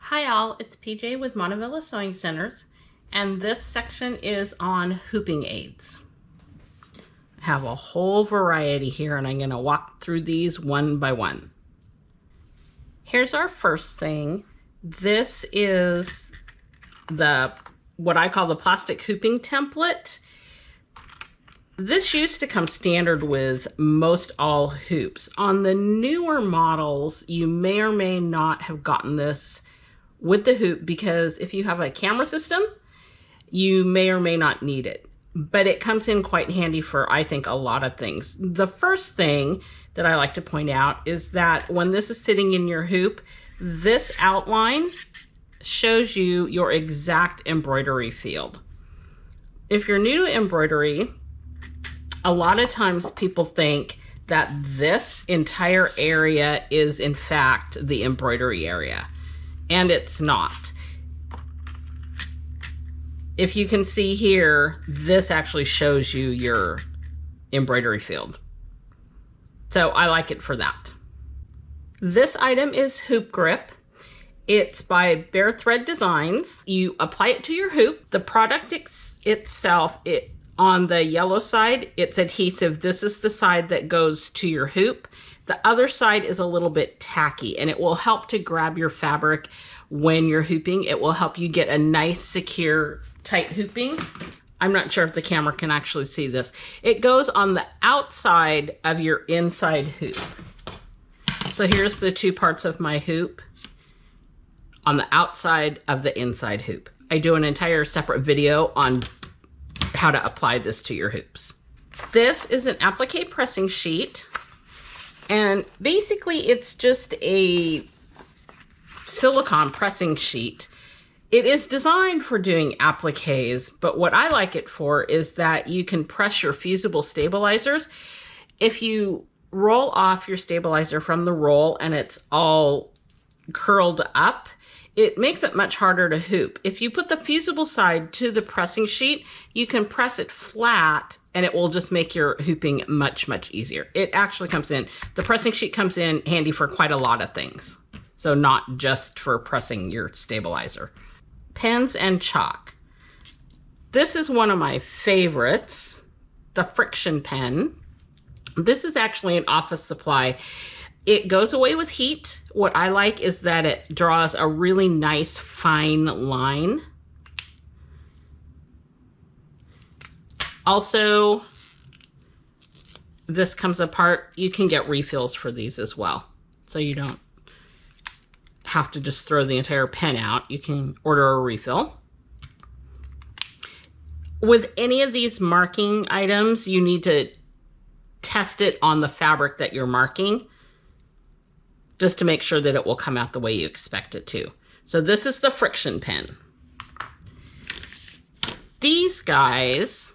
Hi all, it's PJ with Montevilla Sewing Centers, and this section is on hooping aids. I have a whole variety here and I'm going to walk through these one by one. Here's our first thing. This is what I call the plastic hooping template. This used to come standard with most all hoops. On the newer models, you may or may not have gotten this with the hoop because if you have a camera system, you may or may not need it. But it comes in quite handy for, I think, a lot of things. The first thing that I like to point out is that when this is sitting in your hoop, this outline shows you your exact embroidery field. If you're new to embroidery, a lot of times people think that this entire area is in fact the embroidery area, and it's not. If you can see here, this actually shows you your embroidery field. So I like it for that. This item is Hoop Grip. It's by Bare Thread Designs. You apply it to your hoop. The product itself, on the yellow side, it's adhesive. This is the side that goes to your hoop. The other side is a little bit tacky, and it will help to grab your fabric when you're hooping. It will help you get a nice, secure, tight hooping. I'm not sure if the camera can actually see this. It goes on the outside of your inside hoop. So here's the two parts of my hoop on the outside of the inside hoop. I do an entire separate video on how to apply this to your hoops. This is an applique pressing sheet, and basically it's just a silicone pressing sheet. It is designed for doing appliques, but what I like it for is that you can press your fusible stabilizers. If you roll off your stabilizer from the roll and it's all curled up, it makes it much harder to hoop. If you put the fusible side to the pressing sheet, you can press it flat and it will just make your hooping much, much easier. It actually comes in, the pressing sheet comes in handy for quite a lot of things. So not just for pressing your stabilizer. Pens and chalk. This is one of my favorites, the friction pen. This is actually an office supply. It goes away with heat. What I like is that it draws a really nice fine line. Also, this comes apart. You can get refills for these as well. So you don't have to just throw the entire pen out. You can order a refill. With any of these marking items, you need to test it on the fabric that you're marking, just to make sure that it will come out the way you expect it to. So this is the friction pen. These guys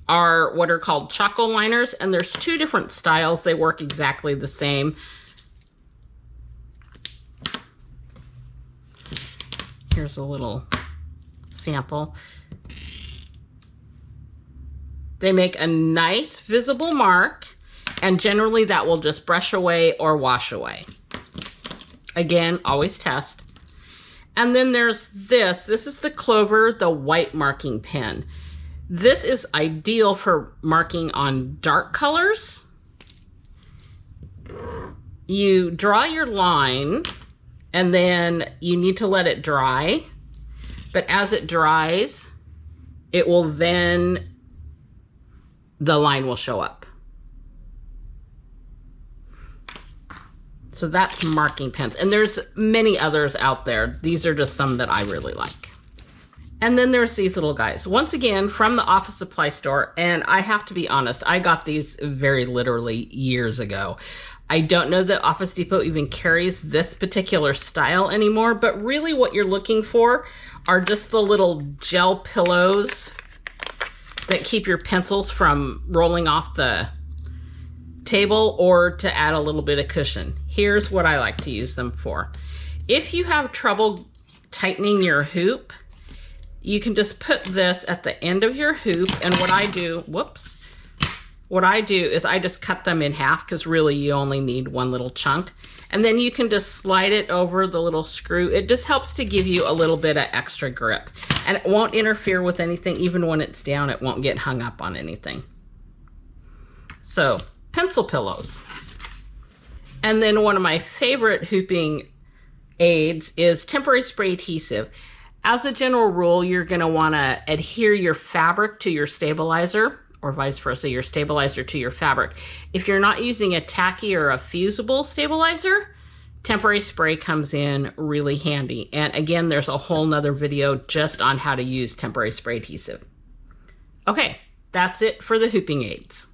are what are called choco liners, and there's two different styles. They work exactly the same. Here's a little sample. They make a nice visible mark, and generally that will just brush away or wash away. Again, always test. And then there's this. This is the Clover, the white marking pen. This is ideal for marking on dark colors. You draw your line, and then you need to let it dry. But as it dries, it will then, the line will show up. So that's marking pens. And there's many others out there. These are just some that I really like. And then there's these little guys. Once again, from the office supply store. And I have to be honest, I got these very literally years ago. I don't know that Office Depot even carries this particular style anymore, but really what you're looking for are just the little gel pillows that keep your pencils from rolling off the table, or to add a little bit of cushion. Here's what I like to use them for. If you have trouble tightening your hoop, you can just put this at the end of your hoop, and what I do, what I do is I just cut them in half because really you only need one little chunk. And then you can just slide it over the little screw. It just helps to give you a little bit of extra grip. And it won't interfere with anything. Even when it's down, it won't get hung up on anything. So, pencil pillows. And then one of my favorite hooping aids is temporary spray adhesive. As a general rule, you're going to want to adhere your fabric to your stabilizer, or vice versa, your stabilizer to your fabric. If you're not using a tacky or a fusible stabilizer, temporary spray comes in really handy. And again, there's a whole nother video just on how to use temporary spray adhesive. Okay, that's it for the hooping aids.